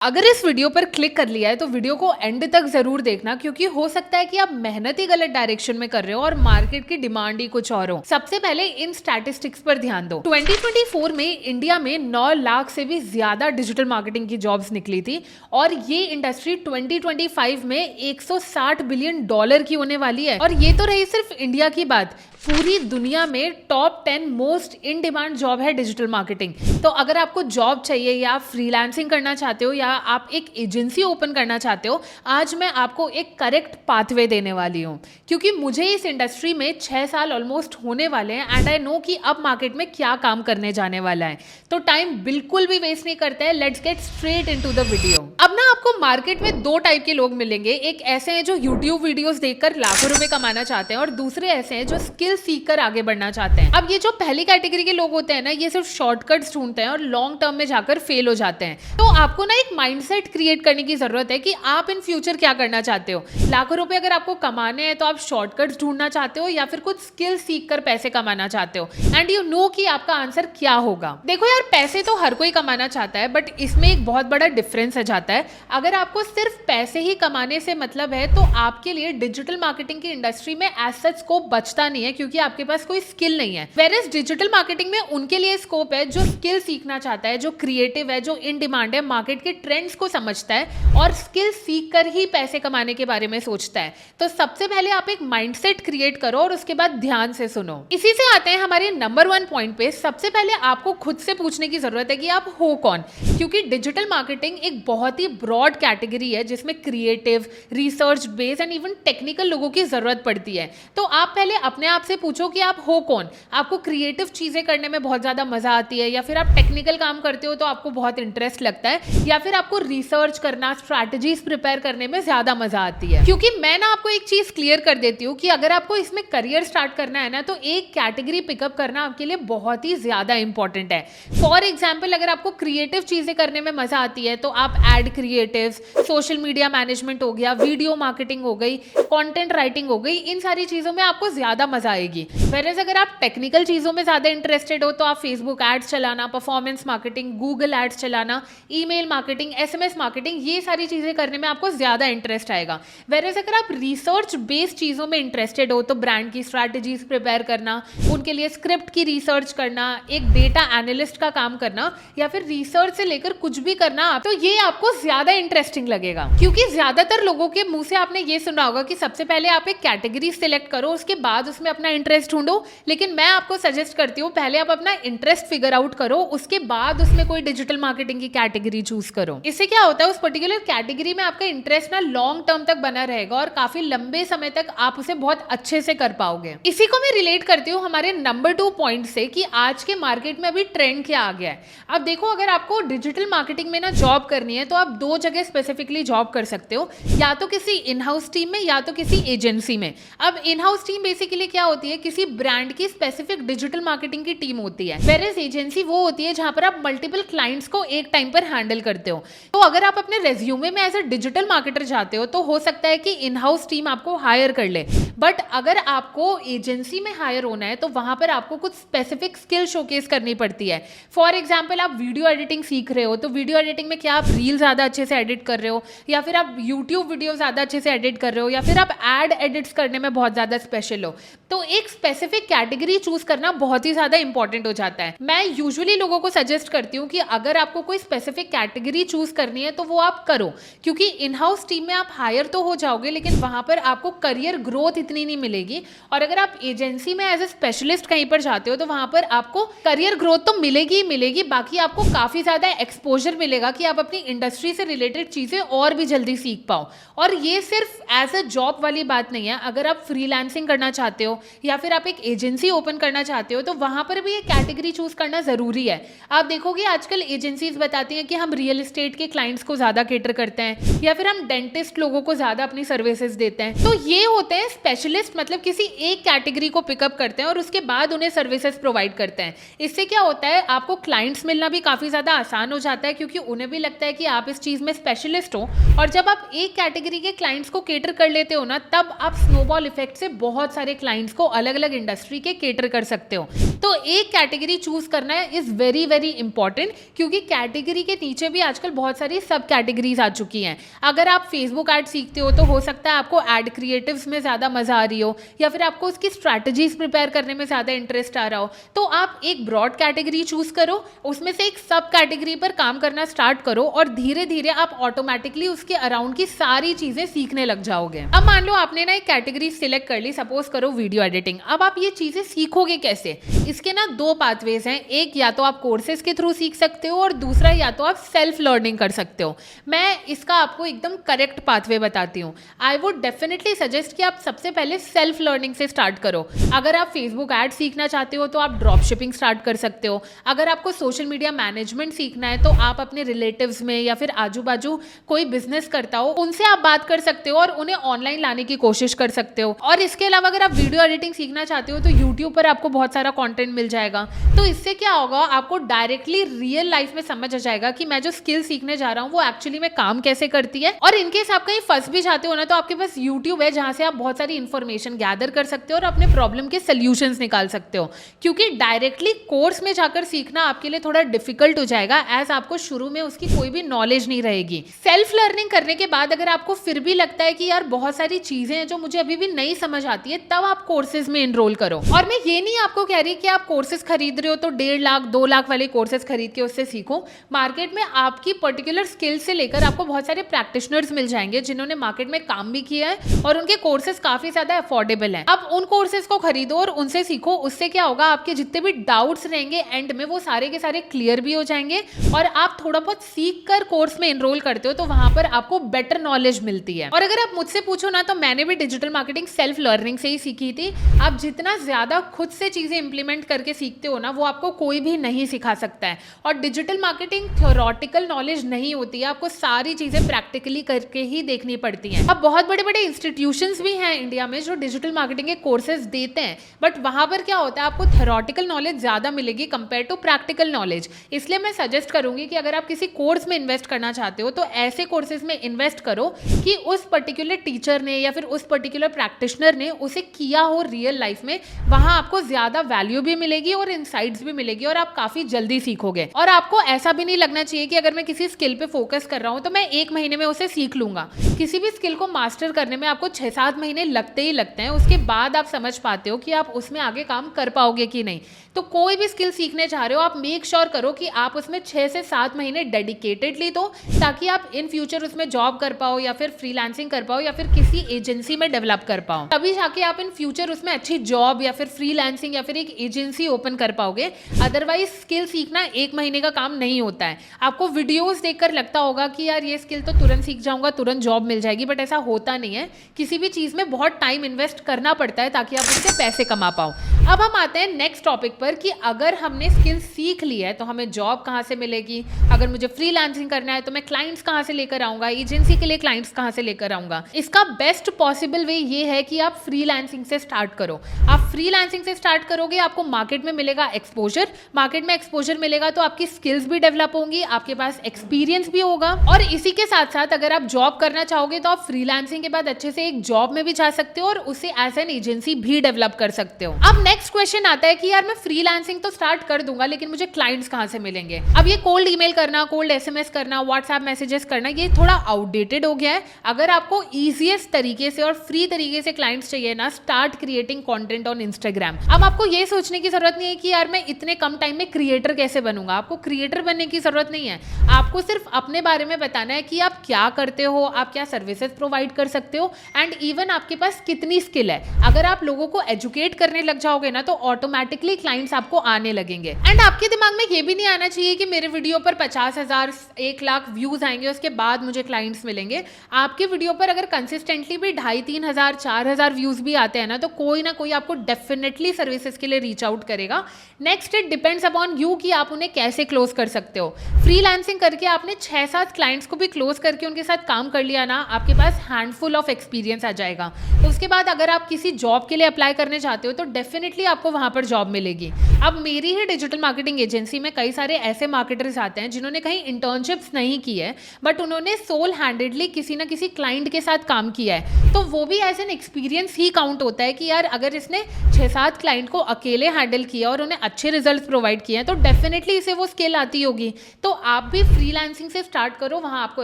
अगर इस वीडियो पर क्लिक कर लिया है तो वीडियो को एंड तक जरूर देखना, क्योंकि हो सकता है कि आप मेहनत ही गलत डायरेक्शन में कर रहे हो और मार्केट की डिमांड ही कुछ और हो। सबसे पहले इन स्टैटिस्टिक्स पर ध्यान दो। 2024 में इंडिया में 9 लाख से भी ज्यादा डिजिटल मार्केटिंग की जॉब्स निकली थी और ये इंडस्ट्री 2025 में $160 बिलियन की होने वाली है। और ये तो रही सिर्फ इंडिया की बात, पूरी दुनिया में top 10 most in demand job है डिजिटल मार्केटिंग। तो अगर आपको जॉब चाहिए या आप फ्रीलांसिंग करना चाहते हो या आप एक एजेंसी ओपन करना चाहते हो, आज मैं आपको एक करेक्ट पाथवे देने वाली हूँ, क्योंकि मुझे इस इंडस्ट्री में 6 साल ऑलमोस्ट होने वाले हैं एंड आई नो कि अब मार्केट में क्या काम करने जाने वाला है। तो टाइम बिल्कुल भी वेस्ट नहीं करते हैं, let's get straight into the video. अब ना आपको मार्केट में दो टाइप के लोग मिलेंगे। एक ऐसे हैं जो यूट्यूब वीडियोस देखकर लाखों रुपए कमाना चाहते हैं और दूसरे ऐसे हैं जो स्किल सीख कर आगे बढ़ना चाहते हैं। अब ये जो पहली कैटेगरी के लोग होते हैं ना, ये सिर्फ शॉर्टकट्स ढूंढते हैं और लॉन्ग टर्म में जाकर फेल हो जाते हैं। तो आपको ना एक माइंडसेट क्रिएट करने की जरूरत है कि आप इन फ्यूचर क्या करना चाहते हो। लाखों रुपए अगर आपको कमाने हैं तो आप शॉर्टकट्स ढूंढना चाहते हो या फिर कुछ स्किल सीख कर पैसे कमाना चाहते हो, एंड यू नो कि आपका आंसर क्या होगा। देखो यार, पैसे तो हर कोई कमाना चाहता है, बट इसमें एक बहुत बड़ा डिफरेंस आ जाता है। अगर आपको सिर्फ पैसे ही कमाने से मतलब है तो आपके लिए डिजिटल मार्केटिंग की इंडस्ट्री में एज सच स्कोप बचता नहीं है, क्योंकि आपके पास कोई स्किल नहीं है। वेयरएज डिजिटल मार्केटिंग में उनके लिए स्कोप है जो स्किल सीखना चाहता है, जो क्रिएटिव है, जो इन डिमांड है, मार्केट के ट्रेंड्स को समझता है और स्किल सीख कर ही पैसे कमाने के बारे में सोचता है। तो सबसे पहले आप एक माइंडसेट क्रिएट करो और उसके बाद ध्यान से सुनो। इसी से आते हैं हमारे नंबर 1 पॉइंट पे। सबसे पहले आपको खुद से पूछने की जरूरत है कि आप हो कौन, क्योंकि डिजिटल मार्केटिंग एक बहुत ही ब्रॉड कैटेगरी है जिसमें creative, research based and even technical लोगों की जरूरत पड़ती है। तो आप पहले अपने आप से पूछो कि आप हो कौन। आपको क्रिएटिव चीजें करने में बहुत ज्यादा मजा आती है, या फिर आप टेक्निकल काम करते हो तो आपको बहुत इंटरेस्ट लगता है, या फिर आपको रिसर्च करना, स्ट्रैटेजीज प्रिपेयर करने में ज्यादा मजा आती है। क्योंकि मैं ना आपको एक चीज क्लियर कर देती हूँ कि अगर आपको इसमें करियर स्टार्ट करना है ना, तो एक कैटेगरी पिकअप करना आपके लिए बहुत ही ज्यादा इंपॉर्टेंट है। फॉर एग्जाम्पल, अगर आपको क्रिएटिव चीजें करने में मजा आती है तो आप ad creative, social media management हो गया, वीडियो मार्केटिंग हो गई, कंटेंट राइटिंग हो गई, इन सारी चीजों में आपको ज्यादा मजा आएगी। वेरएज अगर आप टेक्निकल चीजों में ज्यादा इंटरेस्टेड हो तो आप फेसबुक एड्स चलाना, परफॉर्मेंस मार्केटिंग, गूगल एड्स चलाना, ईमेल मार्केटिंग, एसएमएस मार्केटिंग, ये सारी चीजें करने में आपको ज्यादा इंटरेस्ट आएगा। वेरएज अगर आप रिसर्च बेस्ड चीजों में इंटरेस्टेड हो तो ब्रांड की स्ट्रैटेजीज प्रिपेयर करना, उनके लिए स्क्रिप्ट की रिसर्च करना, एक डेटा एनालिस्ट का काम करना, या फिर रिसर्च से लेकर कुछ भी करना, तो ये आपको ज्यादा इंटरेस्टिंग लगेगा। क्योंकि ज्यादातर लोगों के मुंह से आपने ये सुना होगा कि सबसे पहले आप एक कैटेगरी सिलेक्ट करो, उसके बाद उसमें अपना इंटरेस्ट ढूंढो। लेकिन मैं आपको सजेस्ट करती हूँ पहले आप अपना इंटरेस्ट फिगर आउट करो, उसके बाद उसमें कोई डिजिटल मार्केटिंग की कैटेगरी चूज करो। इससे क्या होता है, उस पर्टिकुलर कैटेगरी में आपका इंटरेस्ट ना लॉन्ग टर्म तक बना रहेगा और काफी लंबे समय तक आप उसे बहुत अच्छे से कर पाओगे। इसी को मैं रिलेट करती हूँ हमारे नंबर 2 पॉइंट से कि आज के मार्केट में अभी ट्रेंड क्या आ गया है। अब देखो, अगर आपको डिजिटल मार्केटिंग में ना जॉब करनी है तो आप 2 जगह स्पेसिफिकली जॉब कर सकते हो, या तो किसी इन हाउस टीम में या तो किसी एजेंसी में। अब इन हाउस टीम बेसिकली क्या होती है, किसी ब्रांड की स्पेसिफिक डिजिटल मार्केटिंग की टीम होती है। वेयरएज एजेंसी वो होती है जहां पर आप मल्टीपल क्लाइंट्स को एक टाइम पर हैंडल करते हो। तो अगर आप अपने रेज्यूमे में एज अ डिजिटल मार्केटर जाते हो तो हो सकता है कि इन हाउस टीम आपको हायर कर ले, बट अगर आपको एजेंसी में हायर होना है तो वहां पर आपको कुछ स्पेसिफिक स्किल शोकेस करनी पड़ती है। फॉर एग्जाम्पल, आप वीडियो एडिटिंग सीख रहे हो तो वीडियो एडिटिंग में क्या आप रील ज्यादा अच्छे से एडिट कर रहे हो, या फिर आप यूट्यूब वीडियो ज्यादा अच्छे से एडिट कर रहे हो, या फिर आप एड एडिट्स करने में बहुत ज्यादा स्पेशल हो। तो एक स्पेसिफिक कैटेगरी चूज करना बहुत ही ज्यादा इंपॉर्टेंट हो जाता है। मैं यूजुअली लोगों को सजेस्ट करती हूँ कि अगर आपको कोई स्पेसिफिक कैटेगरी चूज करनी है तो वो आप करो, क्योंकि इन हाउस टीम में आप हायर तो हो जाओगे लेकिन वहां पर आपको करियर ग्रोथ इतनी नहीं मिलेगी। और अगर आप एजेंसी में एज ए स्पेशलिस्ट कहीं पर जाते हो तो वहां पर आपको करियर ग्रोथ तो मिलेगी ही मिलेगी, बाकी आपको काफी ज्यादा एक्सपोजर मिलेगा कि आप अपनी इंडस्ट्री से रिलेटेड चीजें और भी जल्दी सीख पाओ। और ये सिर्फ एज अ जॉब वाली बात नहीं है। अगर आप फ्रीलांसिंग करना चाहते हो या फिर आप एक एजेंसी ओपन करना चाहते हो तो वहां पर भी ये कैटेगरी चूज करना जरूरी है। आप देखोगे आजकल एजेंसीज बताती हैं कि हम रियल एस्टेट के क्लाइंट्स को ज्यादा केटर करते हैं, या फिर हम डेंटिस्ट लोगों को ज्यादा अपनी सर्विसेज देते हैं। तो ये होते हैं स्पेशलिस्ट, मतलब किसी एक कैटेगरी को पिकअप करते हैं और उसके बाद उन्हें सर्विसेज प्रोवाइड करते हैं। इससे क्या होता है, आपको क्लाइंट्स मिलना भी काफी ज्यादा आसान हो जाता है, क्योंकि उन्हें भी लगता है कि आप इस चीज में स्पेशलिस्ट हो। और जब आप एक कैटेगरी के क्लाइंट्स को केटर कर लेते हो ना, तब आप स्नोबॉल इफेक्ट से बहुत सारे क्लाइंट्स को अलग अलग इंडस्ट्री के केटर कर सकते हो। तो एक कैटेगरी चूज करना इज वेरी वेरी इंपॉर्टेंट, क्योंकि कैटेगरी के नीचे भी आजकल आजकल बहुत सारी सब कैटेगरीज आ चुकी हैं। अगर आप फेसबुक ऐड सीखते हो तो हो सकता है आपको ऐड क्रिएटिव्स में ज़्यादा मज़ा आ रही हो, या फिर आपको उसकी स्ट्रैटेजीज प्रिपेयर करने में ज़्यादा इंटरेस्ट आ रहा हो, तो आप एक ब्रॉड कैटेगरी चूज करो, उसमें से एक सब कैटेगरी पर काम करना स्टार्ट करो और धीरे धीरे आप ऑटोमेटिकली उसके अराउंड की सारी चीज़ें सीखने लग जाओगे। अब मान लो आपने ना एक कैटेगरी सिलेक्ट कर ली, सपोज करो वीडियो एडिटिंग। अब आप ये चीज़ें सीखोगे कैसे? इसके ना दो पाथवेज हैं, एक या तो आप कोर्सेज के थ्रू सीख सकते हो और दूसरा या तो आप सेल्फ लर्निंग कर सकते हो। मैं इसका आपको एकदम करेक्ट पाथवे बताती हूँ। आई वुड डेफिनेटली सजेस्ट कि आप सबसे पहले सेल्फ लर्निंग से स्टार्ट करो। अगर आप फेसबुक ऐड सीखना चाहते हो तो आप ड्रॉप शिपिंग स्टार्ट कर सकते हो। अगर आपको सोशल मीडिया मैनेजमेंट सीखना है तो आप अपने रिलेटिव्स में या फिर आजू बाजू कोई बिजनेस करता हो उनसे आप बात कर सकते हो और उन्हें ऑनलाइन लाने की कोशिश कर सकते हो। और इसके अलावा अगर आप वीडियो एडिटिंग सीखना चाहते हो तो यूट्यूब पर आपको बहुत सारा कंटेंट मिल जाएगा। तो इससे क्या होगा, आपको डायरेक्टली रियल लाइफ में समझ आ जाएगा कि मैं जो स्किल सीखने जा रहा हूँ वो एक्चुअली में काम कैसे करती है। और इनकेस आप कहीं फंस भी जाते हो ना, तो आपके पास यूट्यूब है जहां से आप बहुत सारी इंफॉर्मेशन गैदर कर सकते हो और अपने प्रॉब्लम के सोल्यूशंस निकाल सकते हो। क्योंकि डायरेक्टली कोर्स में जाकर सीखना आपके लिए थोड़ा डिफिकल्ट हो जाएगा, एज आपको शुरू में उसकी कोई भी नॉलेज नहीं रहेगी। सेल्फ लर्निंग करने के बाद अगर आपको फिर भी लगता है कि यार बहुत सारी चीजें हैं जो मुझे अभी भी नहीं समझ आती है, तब आप कोर्सेज में एनरोल करो। और मैं ये नहीं आपको कह रही कि आप कोर्सेज खरीद रहे हो तो 1.5 लाख 2 लाख वाले कोर्सेज खरीद के उससे सीखो। मार्केट में आपकी पर्टिकुलर स्किल से लेकर आपको बहुत सारे प्रैक्टिशनर्स मिल जाएंगे जिन्होंने मार्केट में काम भी किया है और उनके कोर्सेज काफी ज्यादा अफोर्डेबल हैं। अब उन कोर्सेज को खरीदो और उनसे सीखो। उससे क्या होगा, आपके जितने भी डाउट्स रहेंगे एंड में वो सारे के सारे क्लियर भी हो जाएंगे। और आप थोड़ा बहुत सीख कर कोर्स में एनरोल करते हो तो वहां पर आपको बेटर नॉलेज मिलती है। और अगर आप मुझसे पूछो ना, तो मैंने भी डिजिटल मार्केटिंग सेल्फ लर्निंग से ही सीखी थी। आप जितना ज्यादा खुद से चीजें इंप्लीमेंट करके सीखते हो ना, वो आपको कोई भी नहीं सिखा सकता है। और डिजिटल मार्केटिंग थ्योरेटिकल नॉलेज नहीं होती है, आपको सारी चीजें प्रैक्टिकली करके ही देखनी पड़ती हैं। अब बहुत बड़े बड़े इंस्टीट्यूशंस भी हैं इंडिया में जो डिजिटल मार्केटिंग के कोर्सेज देते हैं, बट वहां पर क्या होता है, आपको थ्योरेटिकल नॉलेज ज्यादा मिलेगी कंपेयर टू प्रैक्टिकल नॉलेज। इसलिए मैं सजेस्ट करूंगी कि अगर आप किसी कोर्स में इन्वेस्ट करना चाहते हो तो ऐसे कोर्सेज में इन्वेस्ट करो कि उस पर्टिकुलर टीचर ने या फिर उस पर्टिकुलर प्रैक्टिशनर ने उसे किया हो रियल लाइफ में। वहां आपको ज्यादा वैल्यू भी मिलेगी और इनसाइट्स भी मिलेगी और आप काफी जल्दी सीखोगे। और आपको ऐसा भी नहीं लगना चाहिए कि अगर मैं किसी स्किल पे फोकस कर रहा हूं तो मैं 1 महीने में उसे सीख लूंगा। किसी भी स्किल को मास्टर करने में आपको 6-7 महीने लगते ही लगते हैं। उसके बाद आप समझ पाते हो कि आप उसमें आगे काम कर पाओगे कि नहीं। तो कोई भी स्किल सीखने जा रहे हो, आप मेक श्योर करो कि आप उसमें 6 से 7 महीने डेडिकेटेडली दो, ताकि आप इन फ्यूचर उसमें जॉब कर पाओ या फिर फ्रीलांसिंग कर पाओ या फिर किसी एजेंसी में डेवलप कर पाओ। तभी जाके आप इन फ्यूचर उसमें अच्छी जॉब या फिर फ्रीलांसिंग या फिर एक एजेंसी ओपन कर पाओगे। अदरवाइज स्किल सीखना 1 महीने का काम नहीं होता है। आपको वीडियोस देखकर लगता होगा कि यार ये स्किल तो तुरंत सीख जाऊंगा, तुरंत जॉब मिल जाएगी, बट ऐसा होता नहीं है। किसी भी चीज में बहुत टाइम इन्वेस्ट करना पड़ता है ताकि आप उससे पैसे कमा पाओ। अब हम आते हैं नेक्स्ट टॉपिक पर कि अगर हमने स्किल सीख ली है तो हमें जॉब कहाँ से मिलेगी। अगर मुझे फ्रीलांसिंग करना है तो मैं क्लाइंट्स कहाँ से लेकर आऊंगा, एजेंसी के लिए क्लाइंट्स कहाँ से लेकर आऊंगा। इसका बेस्ट पॉसिबल वे ये है कि आप फ्रीलांसिंग से स्टार्ट करो। आप फ्रीलांसिंग से स्टार्ट करोगे, आपको मार्केट में मिलेगा एक्सपोजर। मार्केट में एक्सपोजर मिलेगा तो आपकी स्किल्स भी डेवलप होंगी, आपके पास एक्सपीरियंस भी होगा। और इसी के साथ साथ अगर आप जॉब करना चाहोगे तो आप फ्रीलांसिंग के बाद अच्छे से एक जॉब में भी जा सकते हो और उसे एज एन एजेंसी भी डेवलप कर सकते हो। अब नेक्स्ट क्वेश्चन आता है कि यार मैं फ्रीलांसिंग तो स्टार्ट कर दूंगा, लेकिन मुझे क्लाइंट्स कहाँ से मिलेंगे। अब ये कोल्ड ईमेल करना, कोल्ड एसएमएस करना, व्हाट्सएप मैसेजेस करना, ये थोड़ा आउटडेटेड हो गया है। अगर आपको ईजीएस्ट तरीके से और फ्री तरीके से क्लाइंट्स चाहिए ना, start creating content on Instagram. अब आपको ये सोचने की जरूरत नहीं है कि यार मैं इतने कम टाइम में क्रिएटर कैसे बनूंगा। आपको क्रिएटर बनने की जरूरत नहीं है। आपको सिर्फ अपने बारे में बताना है कि आप क्या करते हो, आप क्या सर्विसेज प्रोवाइड कर सकते हो एंड इवन आपके पास कितनी स्किल है। अगर आप लोगों को एजुकेट करने लग जाओगे ना तो ऑटोमेटिकली क्लाइंट्स आपको आने लगेंगे। एंड आपके दिमाग में ये भी नहीं आना चाहिए कि मेरे वीडियो पर 50,000 1 लाख व्यूज आएंगे उसके बाद मुझे क्लाइंट्स मिलेंगे। आपके वीडियो पर अगर कंसिस्टेंटली भी 2,500 3,000 4,000 व्यूज भी आते हैं ना, तो कोई ना कोई आपको डेफिनेटली सर्विसेज के लिए रीच आउट करेगा। Next it depends upon you कि आप उन्हें कैसे क्लोज कर सकते हो। फ्रीलांसिंग करके आपने 6-7 क्लाइंट्स को भी क्लोज करके उनके साथ काम कर लिया ना, आपके पास हैंडफुल ऑफ एक्सपीरियंस आ जाएगा। तो उसके बाद अगर आप किसी जॉब के लिए अप्लाई करने चाहते हो तो डेफिनेटली आपको वहां पर जॉब मिलेगी। मिलेगी। अब मेरी ही डिजिटल मार्केटिंग एजेंसी में कई सारे ऐसे मार्केटर्स आते हैं जिन्होंने कहीं इंटर्नशिप्स नहीं की है, बट उन्होंने सोल हैंडेडली किसी ना किसी क्लाइंट के साथ काम किया है, तो वो भी एज एन एक्सपीरियंस ही काउंट होता है कि यार अगर इसने 6-7 क्लाइंट को अकेले हैंडल किया और उन्हें अच्छे रिजल्ट्स प्रोवाइड किए हैं तो डेफिनेटली इसे वो स्किल आती होगी। तो आप भी फ्रीलांसिंग से स्टार्ट करो, वहाँ आपको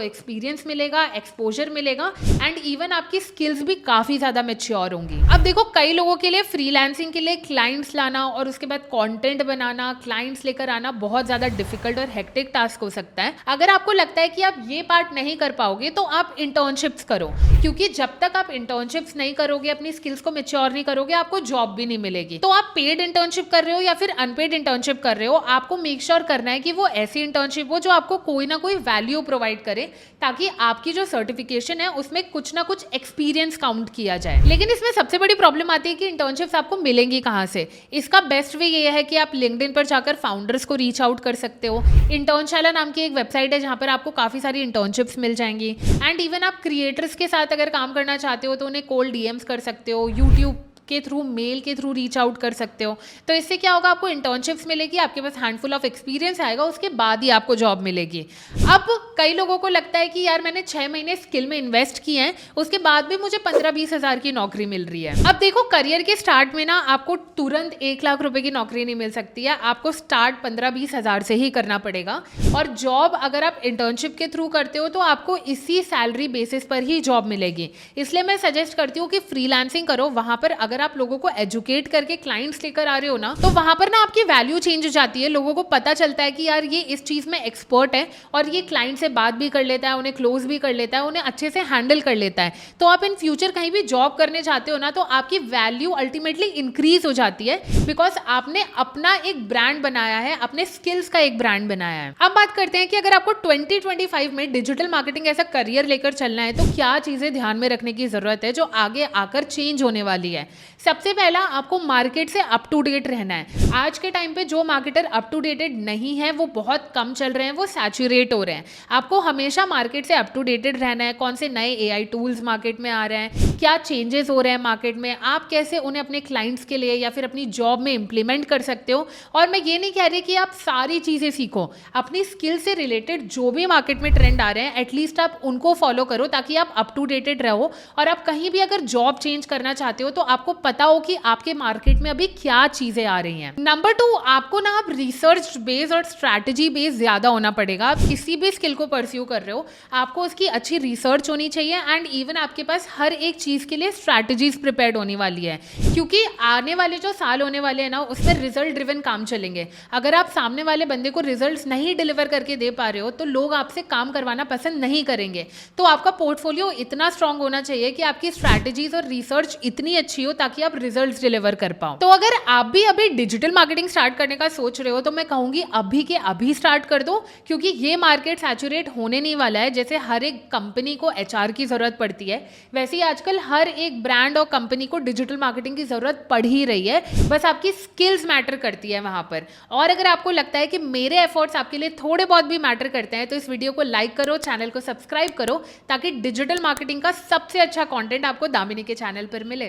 एक्सपीरियंस मिलेगा, एक्सपोजर मिलेगा एंड इवन आपकी स्किल्स भी काफ़ी ज़्यादा मैच्योर होंगी। अब देखो, कई लोगों के लिए फ्रीलांसिंग के लिए क्लाइंट्स लाना और उसके बाद कंटेंट बनाना, क्लाइंट्स लेकर आना बहुत ज़्यादा डिफिकल्ट और हेक्टिक टास्क हो सकता है। अगर आपको लगता है कि आप ये पार्ट नहीं कर पाओगे तो आप इंटर्नशिप्स करो, क्योंकि जब तक आप इंटर्नशिप्स नहीं करोगे, अपनी स्किल्स को मैच्योर नहीं करोगे, आपको जॉब भी नहीं मिलेगी। तो आप पेड इंटर्नशिप कर रहे हो या फिर अनपेड इंटर्नशिप कर रहे हो, आपको मेक श्योर करना है कि वो ऐसी इंटर्नशिप हो जो आपको कोई ना कोई वैल्यू प्रोवाइड करे, ताकि आपकी जो सर्टिफिकेशन है उसमें कुछ ना कुछ एक्सपीरियंस काउंट किया जाए। लेकिन इसमें सबसे बड़ी प्रॉब्लम आती है कि इंटर्नशिप्स आपको मिलेंगी कहाँ से। इसका बेस्ट वे ये है कि आप लिंक्डइन पर जाकर फाउंडर्स को रीच आउट कर सकते हो। इंटर्नशाला नाम की एक वेबसाइट है जहाँ पर आपको काफ़ी सारी इंटर्नशिप्स मिल जाएंगी एंड इवन आप क्रिएटर्स के साथ अगर काम करना चाहते हो तो उन्हें कोल्ड डीएम्स कर सकते हो, यूट्यूब के थ्रू, मेल के थ्रू रीच आउट कर सकते हो। तो इससे क्या होगा, आपको इंटर्नशिप्स मिलेगी, आपके पास हैंडफुल ऑफ एक्सपीरियंस आएगा, उसके बाद ही आपको जॉब मिलेगी। अब कई लोगों को लगता है कि यार मैंने 6 महीने स्किल में इन्वेस्ट किए हैं, उसके बाद भी मुझे 15-20 हज़ार की नौकरी मिल रही है। अब देखो, करियर के स्टार्ट में ना आपको तुरंत 1 लाख रुपए की नौकरी नहीं मिल सकती है, आपको स्टार्ट 15-20 हज़ार से ही करना पड़ेगा। और जॉब अगर आप इंटर्नशिप के थ्रू करते हो तो आपको इसी सैलरी बेसिस पर ही जॉब मिलेगी। इसलिए मैं सजेस्ट करती हूँ कि फ्रीलांसिंग करो। वहाँ पर अगर आप लोगों को एजुकेट करके क्लाइंट्स लेकर आ रहे हो ना, तो वहां पर ना आपकी वैल्यू चेंज हो जाती है। लोगों को पता चलता है कि यार ये इस चीज में एक्सपर्ट है और ये क्लाइंट से बात भी कर लेता है, उन्हें क्लोज भी कर लेता है, उन्हें अच्छे से हैंडल कर लेता है। तो आप इन फ्यूचर कहीं भी जॉब करने जाते हो ना, तो आपकी वैल्यू अल्टीमेटली इंक्रीज हो जाती है, बिकॉज आपने अपना एक ब्रांड बनाया है, अपने स्किल्स का एक ब्रांड बनाया है। अब बात करते हैं कि अगर आपको 2025 में डिजिटल मार्केटिंग ऐसा करियर लेकर चलना है तो क्या चीजें ध्यान में रखने की जरूरत है जो आगे आकर चेंज होने वाली है। सबसे पहला, आपको मार्केट से अप टू डेट रहना है। आज के टाइम पे जो मार्केटर अप टू डेटेड नहीं है वो बहुत कम चल रहे हैं, वो सैचुरेट हो रहे हैं। आपको हमेशा मार्केट से अप टू डेटेड रहना है। कौन से नए एआई टूल्स मार्केट में आ रहे हैं, क्या चेंजेस हो रहे हैं मार्केट में, आप कैसे उन्हें अपने क्लाइंट्स के लिए या फिर अपनी जॉब में इंप्लीमेंट कर सकते हो। और मैं ये नहीं कह रही कि आप सारी चीज़ें सीखो, अपनी स्किल से रिलेटेड जो भी मार्केट में ट्रेंड आ रहे हैं एटलीस्ट आप उनको फॉलो करो, ताकि आप अप टू डेटेड रहो। और आप कहीं भी अगर जॉब चेंज करना चाहते हो तो आपको पता हो कि आपके मार्केट में अभी क्या चीजें आ रही हैं। नंबर 2, आपको ना आप रिसर्च बेस्ड और स्ट्रैटेजी बेस्ड ज्यादा होना पड़ेगा। आप किसी भी स्किल को परस्यू कर रहे हो, आपको उसकी अच्छी रिसर्च होनी चाहिए एंड इवन आपके पास हर एक चीज के लिए स्ट्रैटेजीज प्रिपेयर्ड होने वाली है, क्योंकि आने वाले जो साल होने वाले हैं ना उसमें रिजल्ट ड्रिवन काम चलेंगे। अगर आप सामने वाले बंदे को रिजल्ट्स नहीं डिलीवर करके दे पा रहे हो तो लोग आपसे काम करवाना पसंद नहीं करेंगे। तो आपका पोर्टफोलियो इतना स्ट्रांग होना चाहिए कि आपकी स्ट्रैटेजीज और रिसर्च इतनी अच्छी हो ताकि आप रिजल्ट्स डिलीवर कर पाओ। तो अगर आप भी अभी डिजिटल मार्केटिंग स्टार्ट करने का सोच रहे हो तो मैं कहूंगी अभी के अभी स्टार्ट कर दो, क्योंकि ये मार्केट सैचुरेट होने नहीं वाला है। जैसे हर एक कंपनी को एचआर की जरूरत पड़ती है, वैसे ही आजकल हर एक ब्रांड और कंपनी को डिजिटल मार्केटिंग की जरूरत पड़ ही रही है। बस आपकी स्किल्स मैटर करती है वहां पर। और अगर आपको लगता है कि मेरे एफर्ट्स आपके लिए थोड़े बहुत भी मैटर करते हैं तो इस वीडियो को लाइक करो, चैनल को सब्सक्राइब करो, ताकि डिजिटल मार्केटिंग का सबसे अच्छा कंटेंट आपको दामिनी के चैनल पर मिले।